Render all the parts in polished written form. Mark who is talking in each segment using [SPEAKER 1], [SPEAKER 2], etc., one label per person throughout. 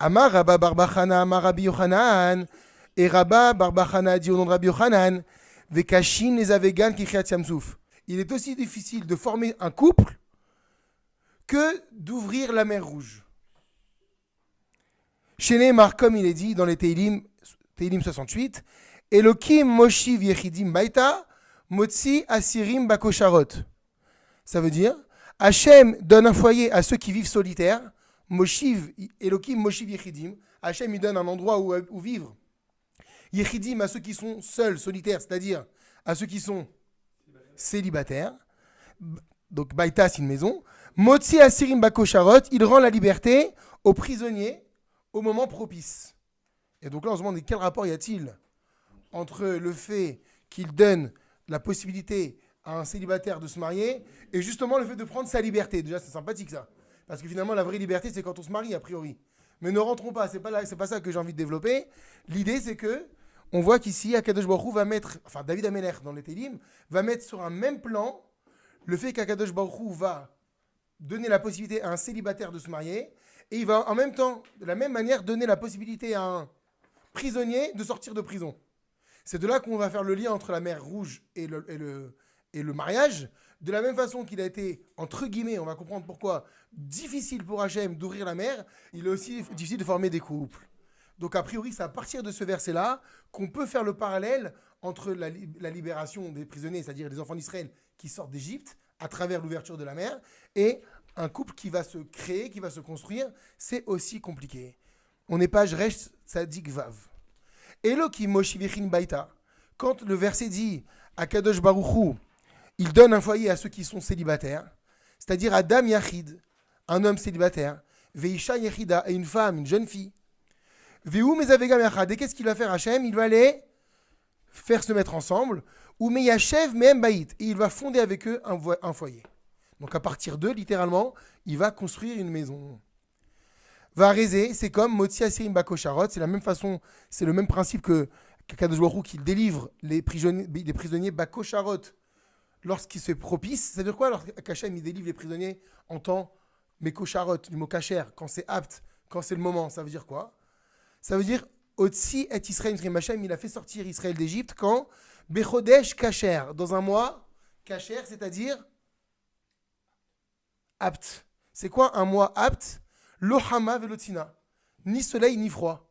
[SPEAKER 1] Amar Rabba Barbachana, Amar Rabbi Yochanan, et Rabba Barbachana dit au nom de Rabbi Yochanan, Vekashin les avegan ki kriat yamsouf. Il est aussi difficile de former un couple que d'ouvrir la mer Rouge. Chez Neymar, comme il est dit dans les Teilim 68, Elokim Moshiv Yechidim Baita, Motzi Asirim Bakosharot. Ça veut dire, Hachem donne un foyer à ceux qui vivent solitaires. Moshiv, Elokim Moshiv Yechidim. Hachem, il donne un endroit où vivre. Yechidim à ceux qui sont seuls, solitaires, c'est-à-dire à ceux qui sont célibataires. Donc, Baïta, c'est une maison. Motzi Asirim Bakosharot, il rend la liberté aux prisonniers au moment propice. Et donc là, on se demande quel rapport y a-t-il entre le fait qu'il donne la possibilité à un célibataire de se marier et justement le fait de prendre sa liberté. Déjà, c'est sympathique ça. Parce que finalement, la vraie liberté, c'est quand on se marie, a priori. Mais ne rentrons pas, c'est pas ça que j'ai envie de développer. L'idée, c'est que on voit qu'ici, Akadosh Baruch Hu va mettre, enfin David Ameler dans les Télim, va mettre sur un même plan le fait qu'Akadosh Baruch Hu va donner la possibilité à un célibataire de se marier et il va en même temps, de la même manière, donner la possibilité à un prisonnier de sortir de prison. C'est de là qu'on va faire le lien entre la mer Rouge et le mariage. De la même façon qu'il a été, entre guillemets, on va comprendre pourquoi, difficile pour Hachem d'ouvrir la mer, il est aussi difficile de former des couples. Donc a priori, c'est à partir de ce verset-là qu'on peut faire le parallèle entre la libération des prisonniers, c'est-à-dire des enfants d'Israël qui sortent d'Égypte à travers l'ouverture de la mer, et un couple qui va se créer, qui va se construire. C'est aussi compliqué. On est page Resh Tzadik Vav. Elokim Moshivichin Baita. Quand le verset dit à Kadosh Baruchou, il donne un foyer à ceux qui sont célibataires, c'est-à-dire Adam Yachid, un homme célibataire, Veisha Yachida, et une femme, une jeune fille. Veu Mezavegam Yachad. Et qu'est-ce qu'il va faire Hachem? Il va les faire se mettre ensemble. Ou Meyachev Mehem Baït. Et il va fonder avec eux un foyer. Donc à partir d'eux, littéralement, il va construire une maison. Va réser, c'est comme Motzi Asirim Bakosharot, c'est la même façon, c'est le même principe que Kadosh Baruch Hu qui délivre les prisonniers Bakosharot lorsqu'il se fait propice. C'est-à-dire quoi? Alors qu'Hachem il délivre les prisonniers en temps Mekosharot, du mot kacher, quand c'est apte, quand c'est le moment, ça veut dire quoi? Ça veut dire Otsi et Israël Hachem, il a fait sortir Israël d'Égypte quand Bechodesh kacher, dans un mois kacher, c'est-à-dire apte. C'est quoi un mois apte? Lohama velotina. Ni soleil ni froid.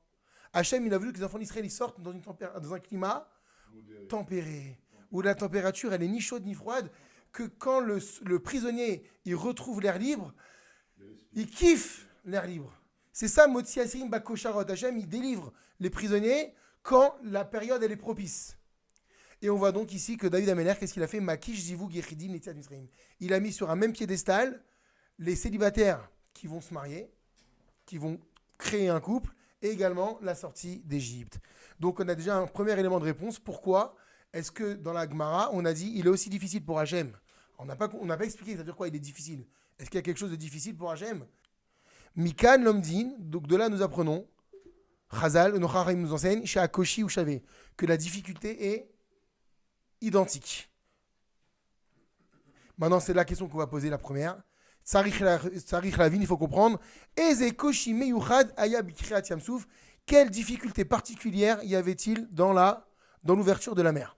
[SPEAKER 1] Hachem, il a voulu que les enfants d'Israël ils sortent dans un climat tempéré, où la température elle est ni chaude ni froide, que quand le prisonnier il retrouve l'air libre, il kiffe l'air libre. C'est ça, Motzi Asirim Bakosharot. Hachem, il délivre les prisonniers quand la période elle est propice. Et on voit donc ici que David Ameler, qu'est-ce qu'il a fait? Makish Zivug Yechidim Netziat Misraim. Il a mis sur un même piédestal les célibataires qui vont se marier, qui vont créer un couple, et également la sortie d'Égypte. Donc on a déjà un premier élément de réponse. Pourquoi est-ce que dans la Gemara, on a dit il est aussi difficile pour Hachem? On n'a pas expliqué, c'est-à-dire quoi il est difficile? Est-ce qu'il y a quelque chose de difficile pour Hachem? Mikan Lomdin, donc de là nous apprenons, Chazal, Nocharaim nous enseigne, chez Akoshi ou Chavé, que la difficulté est identique. Maintenant c'est la question qu'on va poser, la première. Tsarich Lavin, il faut comprendre. Eze Koshi Meyuchad Aya Bikriat Yamsouf. Quelle difficulté particulière y avait-il dans l'ouverture de la mer?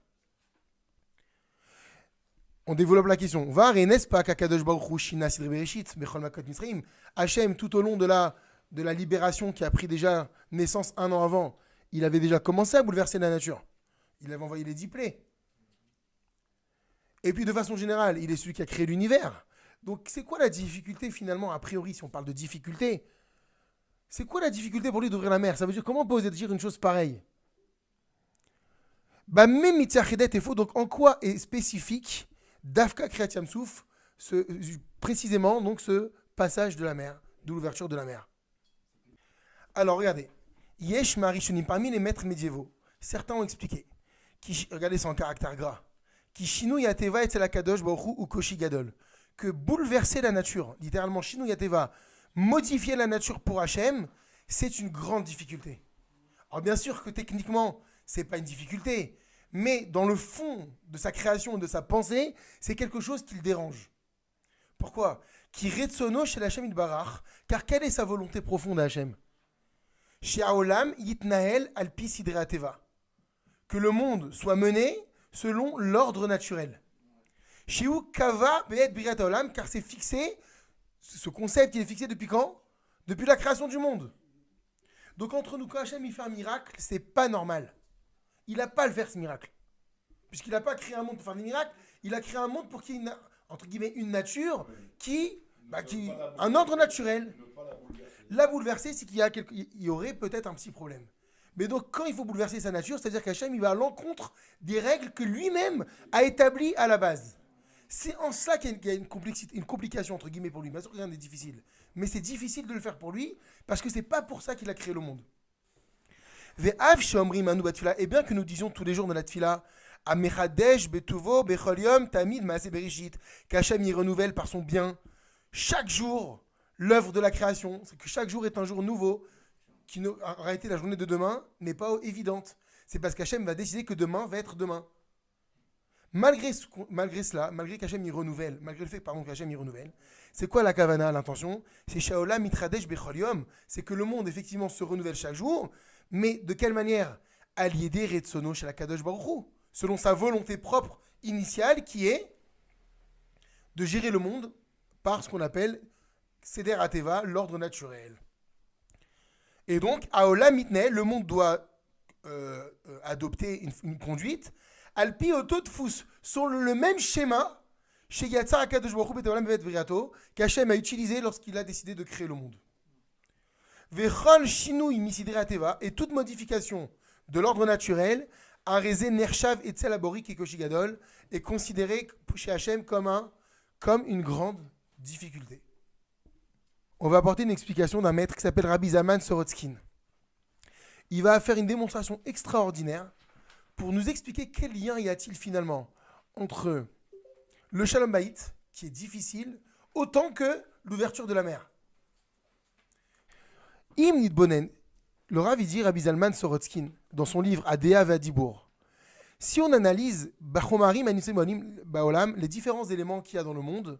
[SPEAKER 1] On développe la question. Var et n'est-ce pas qu'Akadosh Baruch Hu Shina Sidre Bereshit Bechol Makot Misraim, Hachem, tout au long de la libération qui a pris déjà naissance un an avant, il avait déjà commencé à bouleverser la nature. Il avait envoyé les 10 plaies. Et puis de façon générale, il est celui qui a créé l'univers. Donc, c'est quoi la difficulté finalement, a priori, si on parle de difficulté? C'est quoi la difficulté pour lui d'ouvrir la mer? Ça veut dire, comment on peut oser dire une chose pareille? Bah, même Mitzachedet est faux. Donc, en quoi est spécifique Dafka Kriat Yamsouf, précisément donc ce passage de la mer, de l'ouverture de la mer? Alors, regardez. Yesh Marishonim, parmi les maîtres médiévaux, certains ont expliqué, regardez, c'est en caractère gras, qui Shinu Yateva et Kadosh Baruch Hu ou Koshi Gadol, que bouleverser la nature, littéralement Shinu Yateva, modifier la nature pour Hachem, c'est une grande difficulté. Alors bien sûr que techniquement, c'est pas une difficulté, mais dans le fond de sa création et de sa pensée, c'est quelque chose qui le dérange. Pourquoi? Qui retsono chez Hachem Itbarach, car quelle est sa volonté profonde à Hachem? She'aolam yitnael alpi sidre ateva. Que le monde soit mené selon l'ordre naturel. Shiu kava be'et birat haolam, car c'est fixé, ce concept il est fixé depuis quand? Depuis la création du monde. Donc entre nous, quand Hachem il fait un miracle, c'est pas normal. Il n'a pas à le faire ce miracle. Puisqu'il n'a pas créé un monde pour faire des miracles, il a créé un monde pour qu'il y ait entre guillemets une nature qui un ordre naturel. La bouleverser, c'est il y aurait peut-être un petit problème. Mais donc, quand il faut bouleverser sa nature, c'est-à-dire qu'Hachem, il va à l'encontre des règles que lui-même a établies à la base. C'est en cela qu'il y a une complication, entre guillemets, pour lui. Bien sûr, rien n'est difficile. Mais c'est difficile de le faire pour lui, parce que c'est pas pour ça qu'il a créé le monde. Et bien que nous disions tous les jours dans la tfila, Amechadesh, Betuvo, Becholium, Tamid, Maaseh Bereshit, qu'Hachem y renouvelle par son bien, chaque jour, l'œuvre de la création, c'est que chaque jour est un jour nouveau, en réalité, la journée de demain n'est pas évidente. C'est parce qu'Hachem va décider que demain va être demain. Malgré cela, malgré qu'Hachem y renouvelle, malgré le fait qu'Hachem y renouvelle, c'est quoi la kavana, l'intention? C'est Shaola mitradesh becholium, c'est que le monde effectivement se renouvelle chaque jour, mais de quelle manière? Aliédé retsono chez la kadosh baruch Hu, selon sa volonté propre initiale qui est de gérer le monde par ce qu'on appelle Seder Ateva, l'ordre naturel. Et donc, Aola mitne, le monde doit adopter une conduite Alpi Ototfus, sur le même schéma chez Yatzar Akadosh Baruch Hu B'Olam Bevet Viriato qu'Hachem a utilisé lorsqu'il a décidé de créer le monde. Vechol Shinui Misidre Ateva, et toute modification de l'ordre naturel a raisé Nershav et Tzelaborik et Koshigadol est considéré chez Hachem comme une grande difficulté. On va apporter une explication d'un maître qui s'appelle Rabbi Zalman Sorotskin. Il va faire une démonstration extraordinaire pour nous expliquer quel lien y a-t-il finalement entre le Shalom Bayit, qui est difficile, autant que l'ouverture de la mer. Im Nidbonen, le Rav dit Rabbi Zalman Sorotskin, dans son livre Adea Vadibour, si on analyse Bachomarim Anisem Baolam, les différents éléments qu'il y a dans le monde,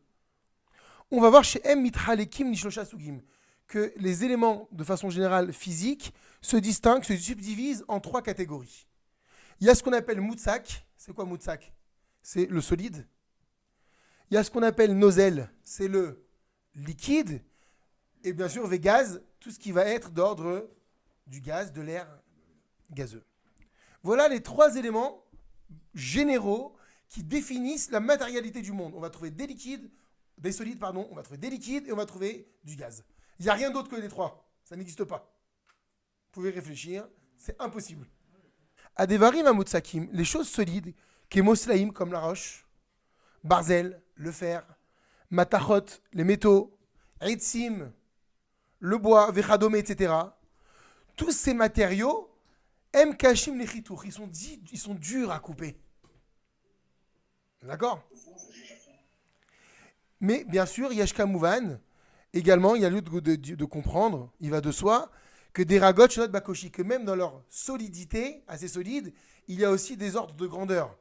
[SPEAKER 1] on va voir chez M Mithalekim Nishlosha Sugim que les éléments, de façon générale physique, se distinguent, se subdivisent en 3 catégories. Il y a ce qu'on appelle moutsak. C'est quoi moutsak? C'est le solide. Il y a ce qu'on appelle nozel, c'est le liquide. Et bien sûr, gaz, tout ce qui va être d'ordre du gaz, de l'air gazeux. Voilà les 3 éléments généraux qui définissent la matérialité du monde. On va trouver des solides, on va trouver des liquides et on va trouver du gaz. Il n'y a rien d'autre que les 3. Ça n'existe pas. Vous pouvez réfléchir, c'est impossible. Adevarim amutsakim, les choses solides, kemoslaim comme la roche, barzel, le fer, matachot, les métaux, ritzim, le bois, vechadome, etc. Tous ces matériaux, em kashim lechitour, ils sont durs à couper. D'accord? Mais bien sûr, yashka mouvan, également, il y a lieu de comprendre, il va de soi, que des ragots shenot bakoshi, que même dans leur solidité, assez solide, il y a aussi des ordres de grandeur.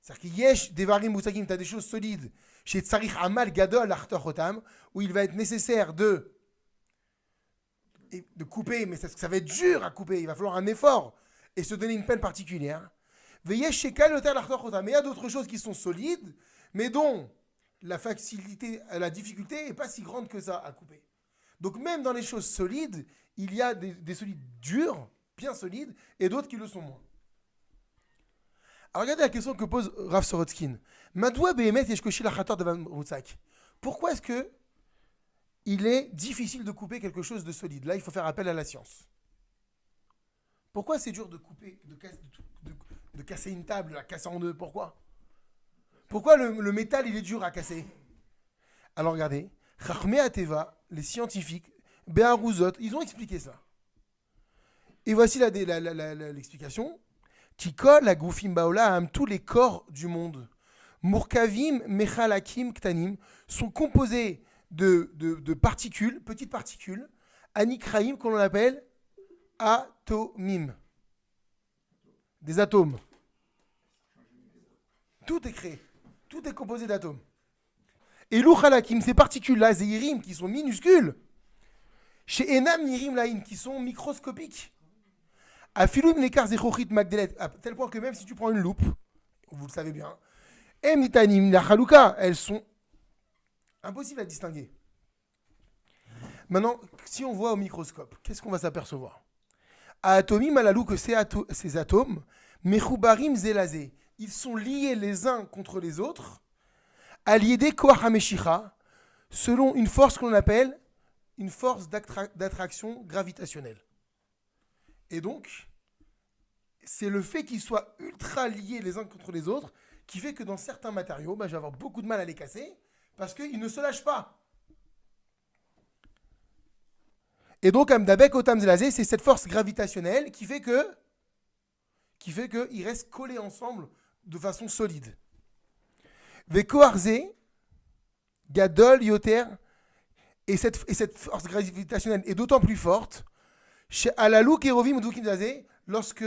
[SPEAKER 1] C'est-à-dire qu'il yesh devarim moutakim, tu as des choses solides, chez tsarich amal gadol achtochotam, où il va être nécessaire de couper, mais ça va être dur à couper, il va falloir un effort et se donner une peine particulière. Veyesh shekal oter achtochotam, mais il y a d'autres choses qui sont solides, mais dont la facilité, la difficulté n'est pas si grande que ça à couper. Donc même dans les choses solides, il y a des solides durs, bien solides, et d'autres qui le sont moins. Alors regardez la question que pose Rav Sorotskin. Pourquoi est-ce que il est difficile de couper quelque chose de solide? Là, il faut faire appel à la science. Pourquoi c'est dur de couper, de casser une table, la casser en deux? Pourquoi le métal, il est dur à casser? Alors regardez, Chachmei Ateva, les scientifiques, Be'aruzot, ils ont expliqué ça. Et voici l'explication. Kikol la goufim baolam, tous les corps du monde, Murkavim mechalakim ktanim, sont composés de particules, petites particules, anikraim, qu'on appelle atomim. Des atomes. Tout est créé. Tout est composé d'atomes. Et l'uchalakim, ces particules-là, zéhirim, qui sont minuscules, Chez Enam Nirim Laïn, qui sont microscopiques. À Filoum Nekar Zechochit Magdelet, à tel point que même si tu prends une loupe, vous le savez bien, Emnitanim la Chalouka, elles sont impossibles à distinguer. Maintenant, si on voit au microscope, qu'est-ce qu'on va s'apercevoir? À Atomim Alalou, que ces atomes, Mechoubarim Zelazé, ils sont liés les uns contre les autres, alliés des Koach HaMeshicha, selon une force qu'on appelle une force d'attraction gravitationnelle. Et donc, c'est le fait qu'ils soient ultra liés les uns contre les autres qui fait que dans certains matériaux, je vais avoir beaucoup de mal à les casser parce qu'ils ne se lâchent pas. Et donc, Amdabek Otam Zelazé, c'est cette force gravitationnelle qui fait qu'ils restent collés ensemble de façon solide. Vekoarze, Gadol, Yoter, et cette force gravitationnelle est d'autant plus forte chez Alalou, Kerovim, Doukim Zazé, lorsque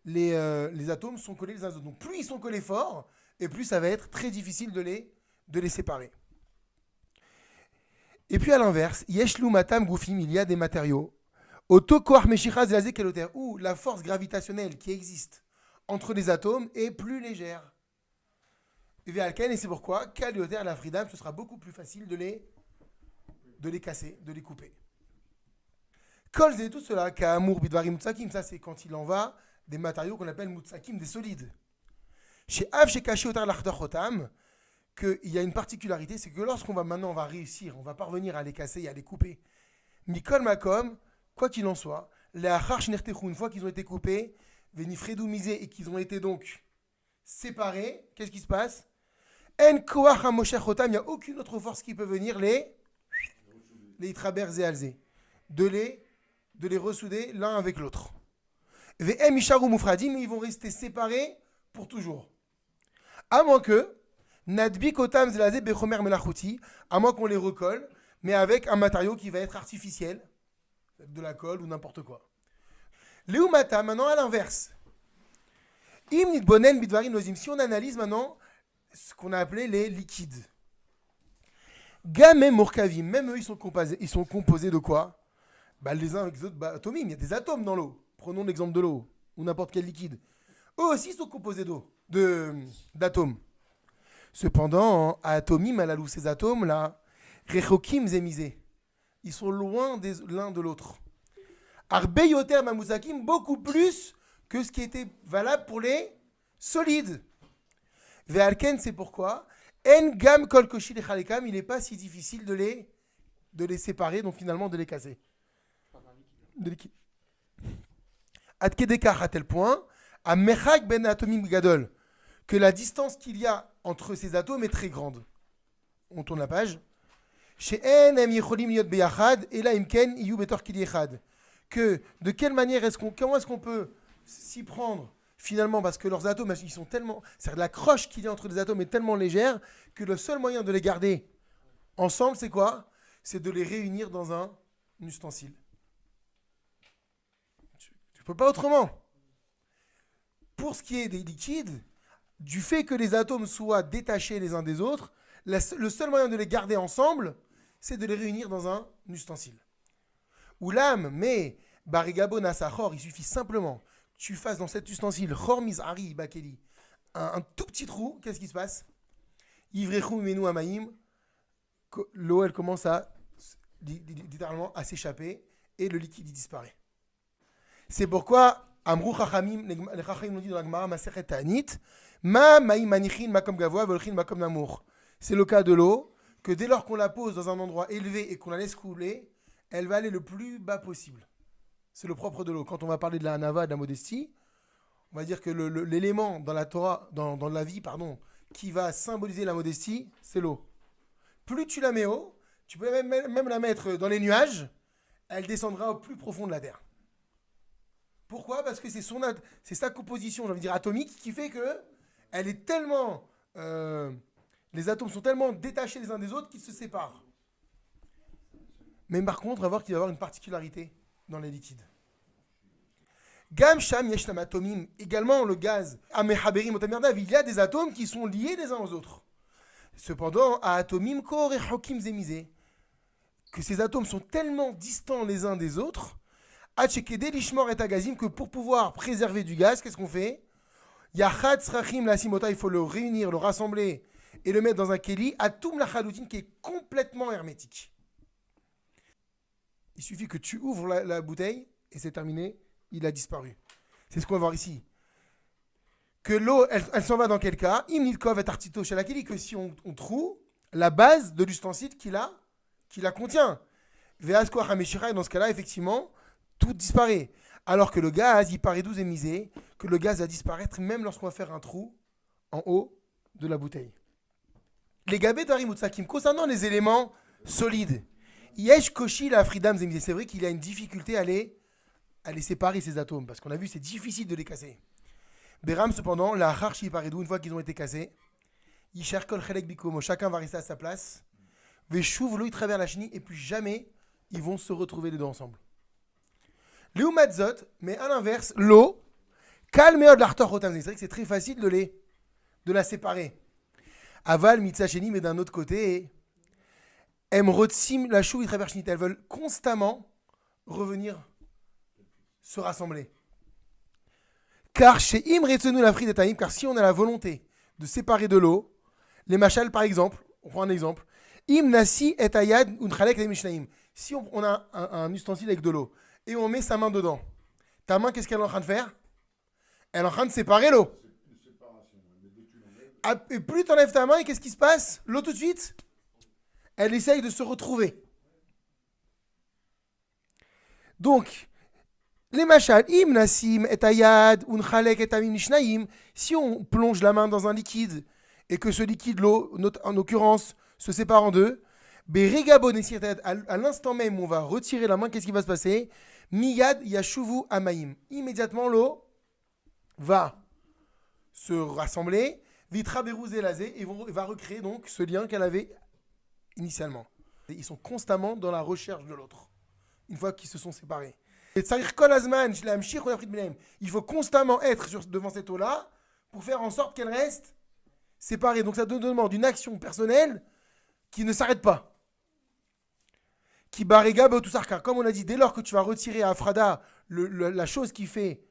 [SPEAKER 1] les atomes sont collés les uns aux autres. Donc plus ils sont collés forts, et plus ça va être très difficile de les séparer. Et puis à l'inverse, Yeshlu Matam Goufim, il y a des matériaux, Otokoar Meshicha Zazé Keloter, où la force gravitationnelle qui existe entre les atomes est plus légère. Et c'est pourquoi, Kalioter, la Fridam, ce sera beaucoup plus facile de les casser, de les couper. Kol, c'est tout cela, Ka'amour Bidvarim Mutsakim, ça c'est quand il en va des matériaux qu'on appelle Mutsakim, des solides. Chez Av, chez Kashi Otar Lachdochotam, qu'il y a une particularité, c'est que lorsqu'on va réussir, on va parvenir à les casser et à les couper. Mikol Makom, quoi qu'il en soit, les Achar Shnertechu, une fois qu'ils ont été coupés, Venifredou Misé, et qu'ils ont été donc séparés, qu'est-ce qui se passe? En Koach HaMoshech Otam, il n'y a aucune autre force qui peut venir les Itraber Zéalzé, de les ressouder l'un avec l'autre. Ve'em Isharu Mufradim, ils vont rester séparés pour toujours. À moins que Nadbik Otam Zelazé Bechomer Melachuti, à moins qu'on les recolle, mais avec un matériau qui va être artificiel, de la colle ou n'importe quoi. Leumata, maintenant à l'inverse. Im Nitbonen Bidvarim Nozim, si on analyse maintenant ce qu'on a appelé les liquides. Gamem Morkavim, même eux, ils sont composés de quoi? Les uns avec les autres, atomim, il y a des atomes dans l'eau. Prenons l'exemple de l'eau, ou n'importe quel liquide. Eux aussi sont composés d'atomes. Cependant, à atomim, alalou, ces atomes-là, rechokim zemisé, ils sont loin l'un de l'autre. Arbeyoter mamousakim, beaucoup plus que ce qui était valable pour les solides. Ve'alken, c'est pourquoi En gam kol koshi lechalekam, il n'est pas si difficile de les séparer, donc finalement de les casser. De liquide. Adkedekar, à tel point, à mechak ben atomim gadol, que la distance qu'il y a entre ces atomes est très grande. On tourne la page. Chez En em yicholim liot beyachad, et là imken iyu betor kili echad. Que de quelle manière comment est-ce qu'on peut s'y prendre finalement, parce que leurs atomes, ils sont tellement, c'est-à-dire la croche qu'il y a entre les atomes est tellement légère que le seul moyen de les garder ensemble, c'est quoi? C'est de les réunir dans un ustensile. Tu ne peux pas autrement. Pour ce qui est des liquides, du fait que les atomes soient détachés les uns des autres, le seul moyen de les garder ensemble, c'est de les réunir dans un ustensile. Ou l'âme, mais barigabo nasachor, il suffit simplement tu fasses dans cet ustensile chormiz ari bakeli un tout petit trou, qu'est-ce qui se passe? Ivrechu menu amaim, l'eau elle commence à littéralement à s'échapper et le liquide il disparaît. C'est pourquoi amrou chachamim, les chachamim nous dit dans la Gemara Masechet Ta'anit, ma maim manichin makom gavoa volchin makom namour. C'est le cas de l'eau que dès lors qu'on la pose dans un endroit élevé et qu'on la laisse couler, elle va aller le plus bas possible. C'est le propre de l'eau. Quand on va parler de la hanava, de la modestie, on va dire que l'élément dans la Torah, dans la vie, qui va symboliser la modestie, c'est l'eau. Plus tu la mets haut, tu peux même la mettre dans les nuages, elle descendra au plus profond de la terre. Pourquoi? Parce que c'est sa composition, j'ai envie de dire atomique, qui fait que elle est tellement, les atomes sont tellement détachés les uns des autres qu'ils se séparent. Mais par contre, on va voir qu'il va y avoir une particularité dans les liquides. Gam sham yeshlam atomim, également le gaz, amehaberim otamerdav, il y a des atomes qui sont liés les uns aux autres. Cependant, à atomim kor et hokim zemizé, que ces atomes sont tellement distants les uns des autres, que pour pouvoir préserver du gaz, qu'est-ce qu'on fait? Il faut le réunir, le rassembler et le mettre dans un keli, atum la chaloutin qui est complètement hermétique. Il suffit que tu ouvres la bouteille et c'est terminé, il a disparu. C'est ce qu'on va voir ici. Que l'eau, elle s'en va dans quel cas? Imnitkov et artito chez la keli, que si on trouve la base de l'ustensile qui la contient. Veaskor hameshira, et dans ce cas-là, effectivement, tout disparaît. Alors que le gaz, il paraît doux et misé, que le gaz va disparaître même lorsqu'on va faire un trou en haut de la bouteille. Les gabet d'arimutsakim, concernant les éléments solides, yesh koshi la fridam zemizé, c'est vrai qu'il y a une difficulté à les séparer ces atomes, parce qu'on a vu c'est difficile de les casser. Beram cependant, la harchi paridou, une fois qu'ils ont été cassés, yisher kol chelek bikomo, chacun va rester à sa place, veshuv lo, il travers la chenille, et puis jamais ils vont se retrouver les deux ensemble. Léumatzot, mais à l'inverse, l'eau, calméod l'artor-rotam, c'est vrai que c'est très facile de la séparer. Aval, mitzacheni, mais d'un autre côté, emrotsim, la chou, ils traversent, elles veulent constamment revenir se rassembler. Car chez Imretenu la fride et car si on a la volonté de séparer de l'eau, les machal par exemple, on prend un exemple, im nasi et ayad unchalek et mishnaim. Si on a un ustensile avec de l'eau et on met sa main dedans, ta main, qu'est-ce qu'elle est en train de faire? Elle est en train de séparer l'eau. Et plus tu enlèves ta main, et qu'est-ce qui se passe? L'eau tout de suite, elle essaye de se retrouver. Donc, les machal, im nasim et ayad unchalek et amim nishnaim, si on plonge la main dans un liquide et que ce liquide, l'eau, en l'occurrence, se sépare en deux, à l'instant même où on va retirer la main, qu'est-ce qui va se passer? Miyad yashuvu amaim. Immédiatement, l'eau va se rassembler, vitra berouz et lazé, et va recréer donc ce lien qu'elle avait initialement. Et ils sont constamment dans la recherche de l'autre, une fois qu'ils se sont séparés. Il faut constamment être devant cette eau-là pour faire en sorte qu'elle reste séparée. Donc ça demande une action personnelle qui ne s'arrête pas. Qui barriga car comme on a dit, dès lors que tu vas retirer à Afrada la chose qui fait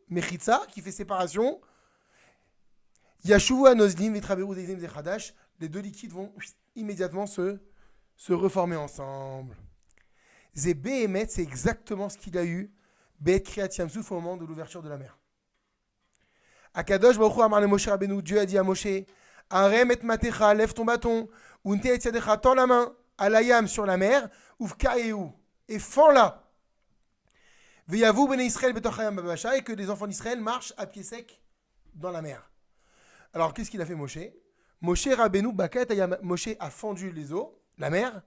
[SPEAKER 1] mechitza, qui fait séparation, Yashuvu anozlim vitraberu deizim zechadash, les deux liquides vont immédiatement se reformer ensemble. Zé Behemet, c'est exactement ce qu'il a eu Bet Kriyat Yamsouf au moment de l'ouverture de la mer. Akadosh Baruch Hu amar le Moshe Rabbeinu, Dieu a dit à Moshe, Arem et matecha, lève ton bâton, unte et yadecha, tends la main, à la yam sur la mer, ufkaeu, et fends-la. Veyavu bene Israël betochayam babasha, et que les enfants d'Israël marchent à pied sec dans la mer. Alors qu'est-ce qu'il a fait Moshe? Moshe Rabbeinu bakat ayam, Moshe a fendu les eaux, la mer.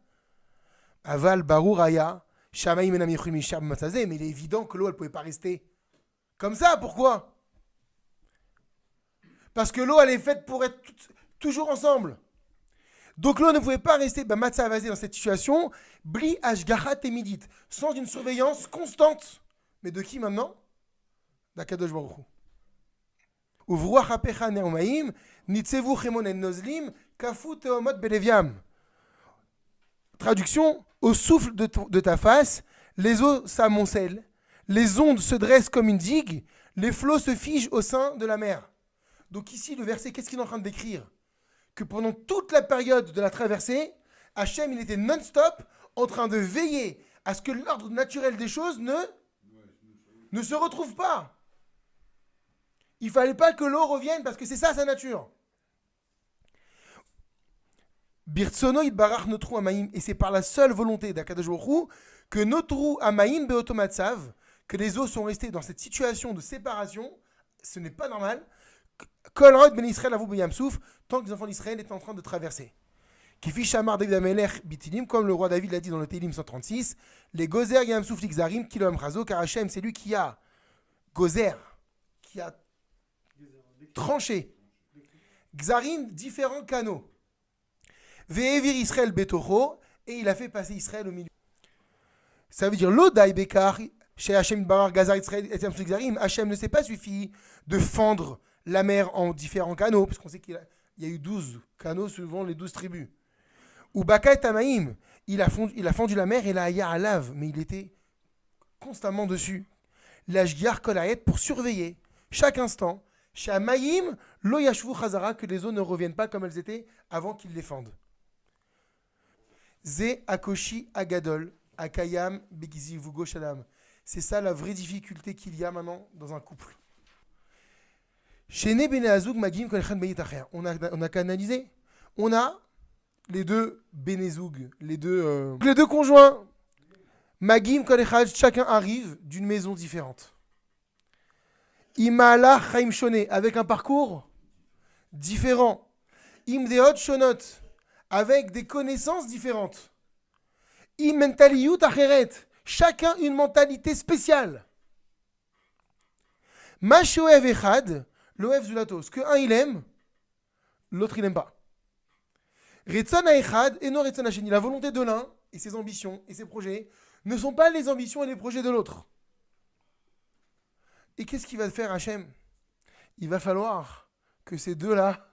[SPEAKER 1] Aval barur aya, shamaim enam yichum mishar b'matzazeh, mais il est évident que l'eau elle pouvait pas rester comme ça. Pourquoi? Parce que l'eau elle est faite pour être toujours ensemble. Donc l'eau ne pouvait pas rester matzavazé dans cette situation, bli ashgacha temidit, sans une surveillance constante. Mais de qui maintenant? D'Akadosh Baruch Hu. Uvruach hapecha neumaim, nitzevu chemon en nozlim, kafu teomot beleviam. Traduction, au souffle de ta face, les eaux s'amoncellent, les ondes se dressent comme une digue, les flots se figent au sein de la mer. Donc ici, le verset, qu'est-ce qu'il est en train de décrire? Que pendant toute la période de la traversée, Hachem, il était non-stop en train de veiller à ce que l'ordre naturel des choses ne se retrouve pas. Il ne fallait pas que l'eau revienne parce que c'est ça sa nature. Birtsono itbarach notru amaim, et c'est par la seule volonté d'Akadosh Baruch Hu que notru amaim beotomatsav, que les eaux sont restées dans cette situation de séparation. Ce n'est pas normal. Kol rod ben Israël avou b'yamsouf, tant que les enfants d'Israël étaient en train de traverser. Kifi shamar David Amelech bitilim, comme le roi David l'a dit dans le Télim 136, les gozer yamsouf l'ixarim kilom chazo, car Hachem c'est lui qui a gozer, qui a tranché. Xarim, différents canaux. Ve'evir Israël betocho, et il a fait passer Israël au milieu. Ça veut dire l'odai bekar, chez Hachem barar gazar Israël et yamsouf l'ixarim, Hachem ne s'est pas suffi de fendre la mer en différents canaux, parce qu'on sait qu'il y a eu 12 canaux suivant les 12 tribus. Ou Baka et Tamaïm, il a fendu la mer et la haya à lave, mais il était constamment dessus. L'ashgiar kolaet pour surveiller chaque instant. Chez Maïm, lo yashvu chazara, que les eaux ne reviennent pas comme elles étaient avant qu'il les fende. Ze akoshi agadol, akayam begizi vugo shalom. C'est ça la vraie difficulté qu'il y a maintenant dans un couple. Chez Ne Bene Azoug Magim Kolchan Beyit Acher. On a qu'à analyser. On a les deux Benezoug, les deux conjoints. Magim Kolchad, chacun arrive d'une maison différente. Imala Chaim Shone, avec un parcours différent. Imdeot Shonot, avec des connaissances différentes. Mentaliyut Acheret, chacun une mentalité spéciale. Mashoev Echad, l'Oev Zulato, ce que un il aime, l'autre il n'aime pas. Retzon Echad et non Retzon Hasheni, la volonté de l'un et ses ambitions et ses projets ne sont pas les ambitions et les projets de l'autre. Et qu'est-ce qu'il va faire Hachem? Il va falloir que ces deux-là,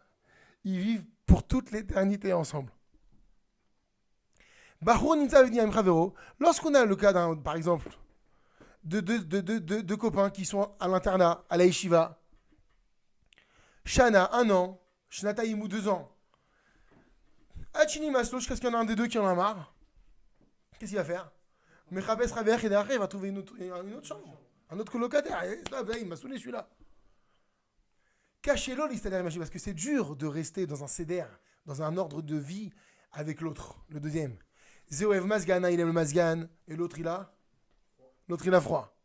[SPEAKER 1] ils vivent pour toute l'éternité ensemble. Lorsqu'on a le cas par exemple, de copains qui sont à l'internat, à la yeshiva, Shana, 1 an, Shnataïm 2 ans, Hachini Maslo, jusqu'à ce qu'il y en a un des deux qui en a marre, qu'est-ce qu'il va faire? Mechabes Raver et derrière, il va trouver une autre chambre, un autre colocataire. Il m'a saoulé celui-là. Cachez-le, parce que c'est dur de rester dans un seder, dans un ordre de vie avec l'autre, le deuxième. Zéoev Masgan, il aime le Masgan, et l'autre il a froid.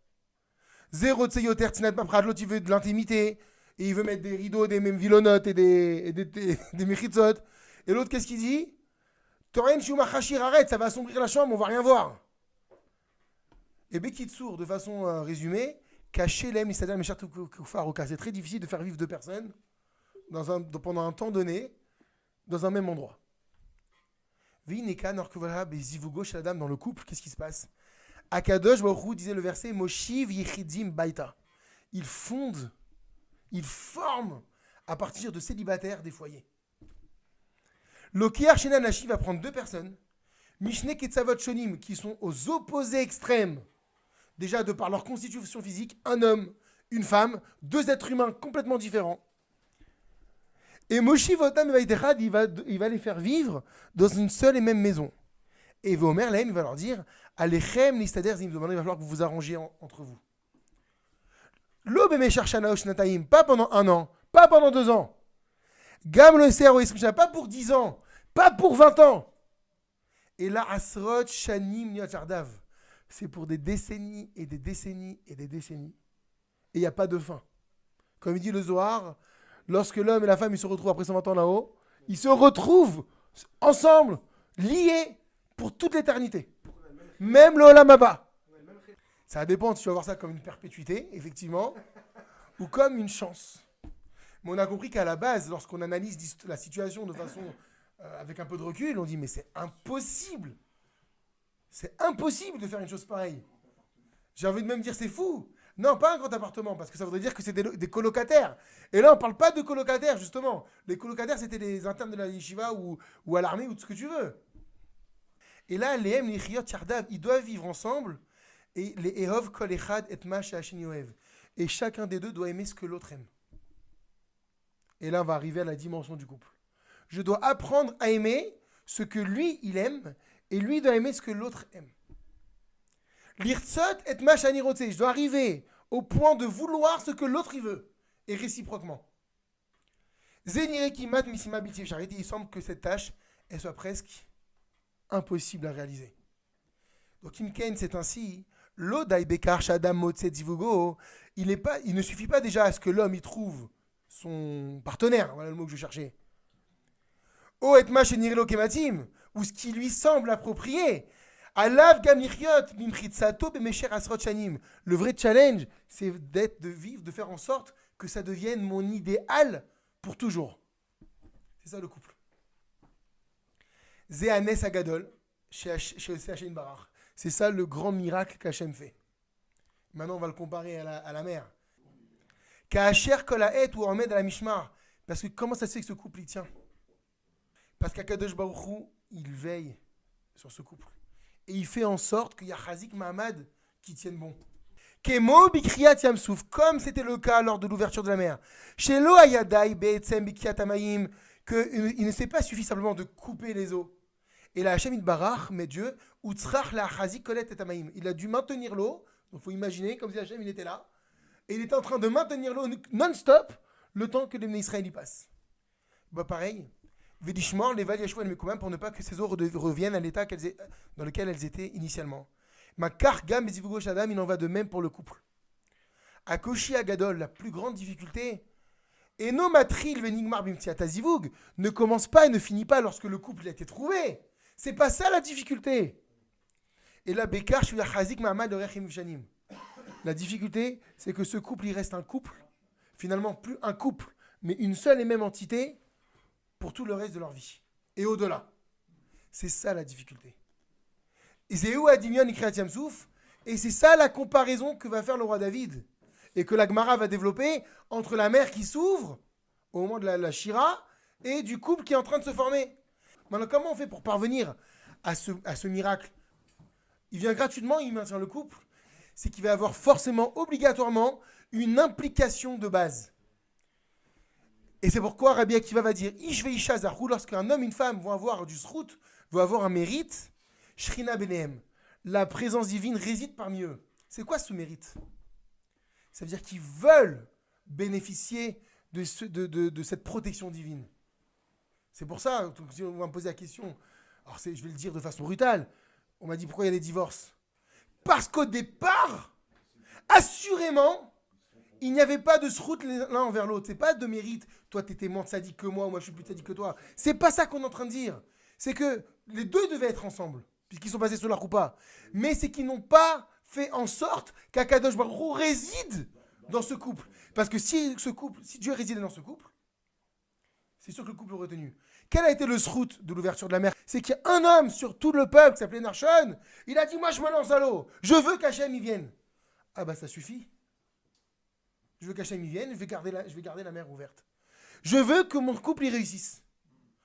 [SPEAKER 1] Zéro Tseyoter Tsinat Paprad, l'autre il veut de l'intimité, et il veut mettre des rideaux, des mêmes vilonotes et des mechitzot. Et l'autre qu'est-ce qu'il dit? Toren Shumachashir, arrête, ça va assombrir la chambre, on va rien voir. Et Bekitsour, de façon résumée, cacher l'aime, c'est-à-dire mes chers Koufaroka. C'est très difficile de faire vivre deux personnes pendant un temps donné, dans un même endroit. Vineka, Norkovala, Bezivugo, Shadam, dans le couple, qu'est-ce qui se passe? Akadosh Baruch disait le verset Moshiv Yechidim Baita. Il forme à partir de célibataires des foyers. Lokiar Shenan Nashi va prendre deux personnes, Mishne Ketzavot Shonim, qui sont aux opposés extrêmes, déjà de par leur constitution physique, un homme, une femme, deux êtres humains complètement différents. Et Moshe Votam Vaïdechad, il va les faire vivre dans une seule et même maison. Et Vomer Lahem, il va leur dire Alechem Nistader Zim, il va falloir que vous vous arrangiez entre vous. L'Obe Meshar Shana Oshnataim, pas pendant 1 an, pas pendant 2 ans. Gam lo Eser o Esrim, pas pour 10 ans, pas pour 20 ans. Et là, Asrot Shanim Niachardav, c'est pour des décennies et des décennies et des décennies. Et il n'y a pas de fin. Comme il dit le Zohar, lorsque l'homme et la femme ils se retrouvent après 120 ans là-haut, ils se retrouvent ensemble, liés pour toute l'éternité. Même le Olam Haba. Ça dépend si tu vas voir ça comme une perpétuité, effectivement, ou comme une chance. Mais on a compris qu'à la base, lorsqu'on analyse la situation de façon avec un peu de recul, on dit mais c'est impossible. C'est impossible de faire une chose pareille. J'ai envie de même dire c'est fou. Non, pas un grand appartement, parce que ça voudrait dire que c'est des colocataires. Et là, on ne parle pas de colocataires, justement. Les colocataires, c'était les internes de la yeshiva ou à l'armée ou tout ce que tu veux. Et là, les Em, les Chiyot, Yardav, ils doivent vivre ensemble. Et les Ehov, Kol Echad, et Mash, Hashin Yoev. Et chacun des deux doit aimer ce que l'autre aime. Et là, on va arriver à la dimension du couple. Je dois apprendre à aimer ce que lui, il aime, et lui doit aimer ce que l'autre aime. L'irtzot et mashani rote. Je dois arriver au point de vouloir ce que l'autre il veut, et réciproquement. Zenirekimat misima bilti charité. Il semble que cette tâche, elle soit presque impossible à réaliser. Donc Imken, c'est ainsi. L'odai bekar shadam motse divugo. Il ne suffit pas déjà à ce que l'homme y trouve son partenaire. Voilà le mot que je cherchais. O et mashenirelo kematim, ou ce qui lui semble approprié. Alav gamiriot mimchitsato bemesher asrot shanim. Le vrai challenge, c'est de vivre, de faire en sorte que ça devienne mon idéal pour toujours. C'est ça le couple. Zehanes agadol chez Hachem Barach. C'est ça le grand miracle qu'Hachem fait. Maintenant, on va le comparer à la mer. Ka'asher kol ha'et ou omed à la mishmar. Parce que comment ça se fait que ce couple il tient? Parce qu'Akadosh Baruch Hu, il veille sur ce couple. Et il fait en sorte qu'il y a Chazik Mahamad qui tienne bon. Kemo Bikriyat Yamsouf, comme c'était le cas lors de l'ouverture de la mer. Chez Lo Ayadai Be'etzem Bikriyat Amayim, qu'il ne s'est pas suffi simplement de couper les eaux. Et là, Hachem Itbarach, mais Dieu, Utzrach la Chazik Kolet et Amayim. Il a dû maintenir l'eau, donc il faut imaginer comme si Hachem il était là, et il était en train de maintenir l'eau non-stop le temps que les Bnei Israël y passent. Bah pareil, Vedishmor, les Val Yashua et Mekoumam, pour ne pas que ces eaux reviennent à l'état dans lequel elles étaient initialement. Makar Gam Bezivugo Shadam, il en va de même pour le couple. Akoshi Agadol, la plus grande difficulté, et no matril venigmar bimtiat azivug, ne commence pas et ne finit pas lorsque le couple a été trouvé. C'est pas ça la difficulté. Et là, Bekar Shuya Chazik Mahamad Orechim Shanim. La difficulté, c'est que ce couple, il reste un couple, finalement plus un couple, mais une seule et même entité pour tout le reste de leur vie. Et au-delà. C'est ça la difficulté. Et c'est ça la comparaison que va faire le roi David et que la Gemara va développer entre la mer qui s'ouvre au moment de la Shira et du couple qui est en train de se former. Maintenant, comment on fait pour parvenir à ce miracle? Il vient gratuitement, il maintient le couple. C'est qu'il va avoir forcément, obligatoirement, une implication de base. Et c'est pourquoi Rabbi Akiva va dire Ishve Isha Zahu, lorsqu'un homme et une femme vont avoir du srout, vont avoir un mérite, Shrina Benehem, la présence divine réside parmi eux. C'est quoi ce mérite? Ça veut dire qu'ils veulent bénéficier de cette protection divine. C'est pour ça, si on va me poser la question, alors je vais le dire de façon brutale, on m'a dit pourquoi il y a des divorces? Parce qu'au départ, assurément, il n'y avait pas de srout l'un envers l'autre. C'est pas de mérite. Toi, tu étais moins sadique que moi je suis plus sadique que toi. C'est pas ça qu'on est en train de dire. C'est que les deux devaient être ensemble, puisqu'ils sont passés sur la roupa. Mais c'est qu'ils n'ont pas fait en sorte qu'Akadosh Baruch Hu réside dans ce couple. Parce que si Dieu résidait dans ce couple, c'est sûr que le couple aurait tenu. Quel a été le srout de l'ouverture de la mer? C'est qu'il y a un homme sur tout le peuple qui s'appelait Narshon. Il a dit, moi je me lance à l'eau. Je veux qu'Hachem y vienne. Ah bah ça suffit. Je veux qu'Hachem y vienne, je vais garder la mer ouverte. Je veux que mon couple y réussisse.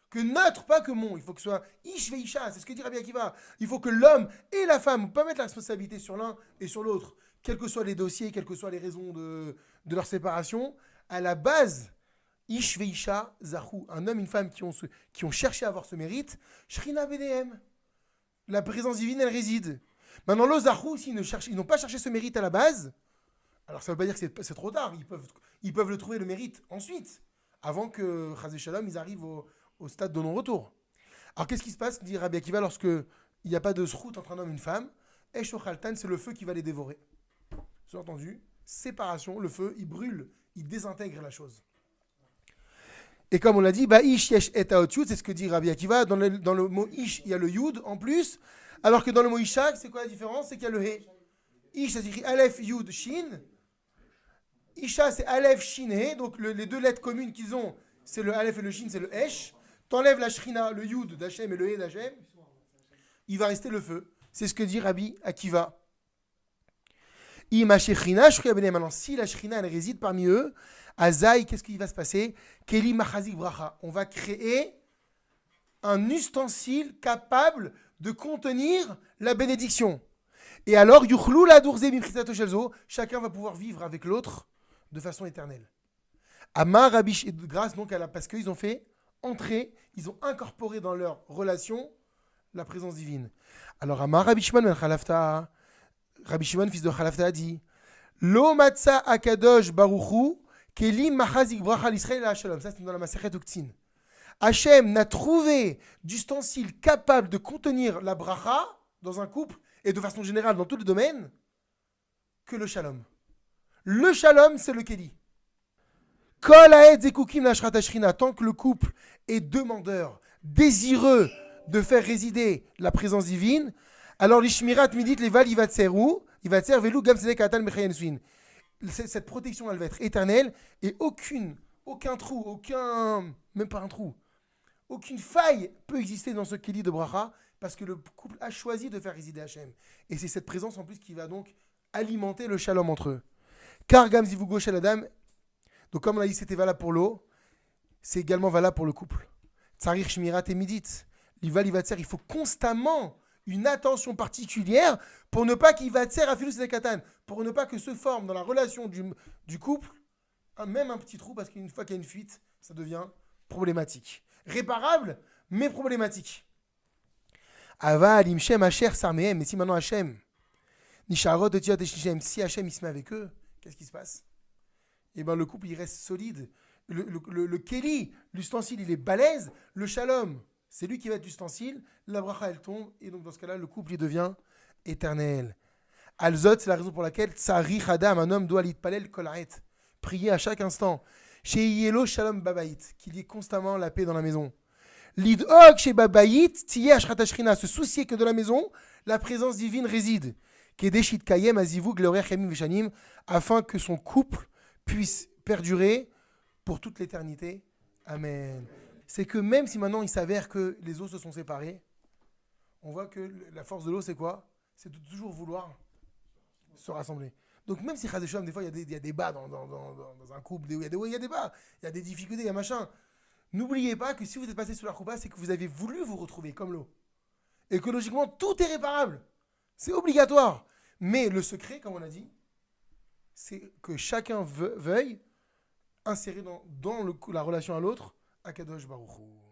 [SPEAKER 1] Que notre, pas que mon. Il faut que ce soit Ish ve Isha, c'est ce que dit Rabbi Akiva. Il faut que l'homme et la femme, on ne peut pas mettre la responsabilité sur l'un et sur l'autre, quels que soient les dossiers, quelles que soient les raisons de leur séparation. À la base, Ish ve Isha Zahu, un homme et une femme qui ont cherché à avoir ce mérite, Shrina Benehem. La présence divine, elle réside. Maintenant, le Zahu, s'ils n'ont pas cherché ce mérite à la base, alors ça ne veut pas dire que c'est trop tard. Ils peuvent le trouver le mérite ensuite, avant que Chazé Shalom, ils arrivent au stade de non-retour. Alors qu'est-ce qui se passe, dit Rabbi Akiva, lorsque il n'y a pas de srout entre un homme et une femme? Eshochaltan, c'est le feu qui va les dévorer. J'ai entendu, séparation, le feu, il brûle, il désintègre la chose. Et comme on l'a dit, Ish yesh et aot-yud, c'est ce que dit Rabbi Akiva. Dans le mot Ish, il y a le Yud en plus, alors que dans le mot Ishak, c'est quoi la différence? C'est qu'il y a le He. Ish, ça s'écrit Aleph, Yud, Shin. Isha, c'est Aleph, Shin, He. Donc les deux lettres communes qu'ils ont, c'est le Aleph et le Shin, c'est le Esh. T'enlèves la Shrina, le Yud d'Hachem et le He d'Hachem, il va rester le feu. C'est ce que dit Rabbi Akiva. Maintenant, si la Shrina, elle réside parmi eux, Azaï, qu'est-ce qui va se passer? Keli Machazik Bracha. On va créer un ustensile capable de contenir la bénédiction. Et alors, Yuchlou la Dourze Bimchitato Shelzo, chacun va pouvoir vivre avec l'autre de façon éternelle. Amar Rabish, et grâce donc parce qu'ils ont fait entrer, ils ont incorporé dans leur relation la présence divine. Alors, Amar Rabbi Shimon ben Chalafta, Rabbi Shimon, fils de Chalafta, a dit Lo matza akadosh baruchu kelim machazik bracha l'Israël la shalom. Ça, c'est dans la Masechet Uktzin. Hachem n'a trouvé d'ustensile capable de contenir la bracha dans un couple et de façon générale dans tous les domaines que le shalom. Le shalom, c'est le keli. Kol haed zekukim lashrat ashrina. Tant que le couple est demandeur, désireux de faire résider la présence divine, alors l'ishmirat midit leval ivatseru, ivatser velu gam sedek atal mechayen suin. Cette protection, elle va être éternelle et aucun trou, même pas un trou, aucune faille peut exister dans ce keli de bracha parce que le couple a choisi de faire résider Hachem. Et c'est cette présence en plus qui va donc alimenter le shalom entre eux. Car gam zivugo shel adam, donc comme on a dit c'était valable pour l'eau, c'est également valable pour le couple. Tsarir shmirat et midit. L'ival ivatser, il faut constamment une attention particulière pour ne pas qu'il va tser à filus katan, pour ne pas que se forme dans la relation du couple même un petit trou, parce qu'une fois qu'il y a une fuite, ça devient problématique. Réparable, mais problématique. Aval, Imshem, Hacher, Sarmehem, mais si maintenant Hachem, Nisharot, Otiot et Shishem, si Hachem il se met avec eux, qu'est-ce qui se passe? Eh bien le couple il reste solide. Le Kéli, l'ustensile il est balèze, le Shalom, c'est lui qui va être l'ustensile, la bracha elle tombe, et donc dans ce cas-là, le couple il devient éternel. Alzot, c'est la raison pour laquelle Tsari Hadam, un homme doit l'itpalel kolaret, prier à chaque instant. Chez Yelo Shalom Babaït, qu'il y ait constamment la paix dans la maison. Lid'og chez Babaït, Tiye Ashratashrina, se soucier que de la maison, la présence divine réside. Kedeshit Kayem Azivou Gloria Chemim Veshanim, afin que son couple puisse perdurer pour toute l'éternité. Amen. C'est que même si maintenant il s'avère que les eaux se sont séparées, on voit que la force de l'eau, c'est quoi? C'est de toujours vouloir se rassembler. Donc même si des fois il y a des bas dans un couple, il y a des bas, il y a des difficultés, il y a machin. N'oubliez pas que si vous êtes passé sous la choupa, c'est que vous avez voulu vous retrouver comme l'eau. Et que logiquement, tout est réparable. C'est obligatoire. Mais le secret, comme on a dit, c'est que chacun veuille insérer dans la relation à l'autre Akadosh Baruch Hu.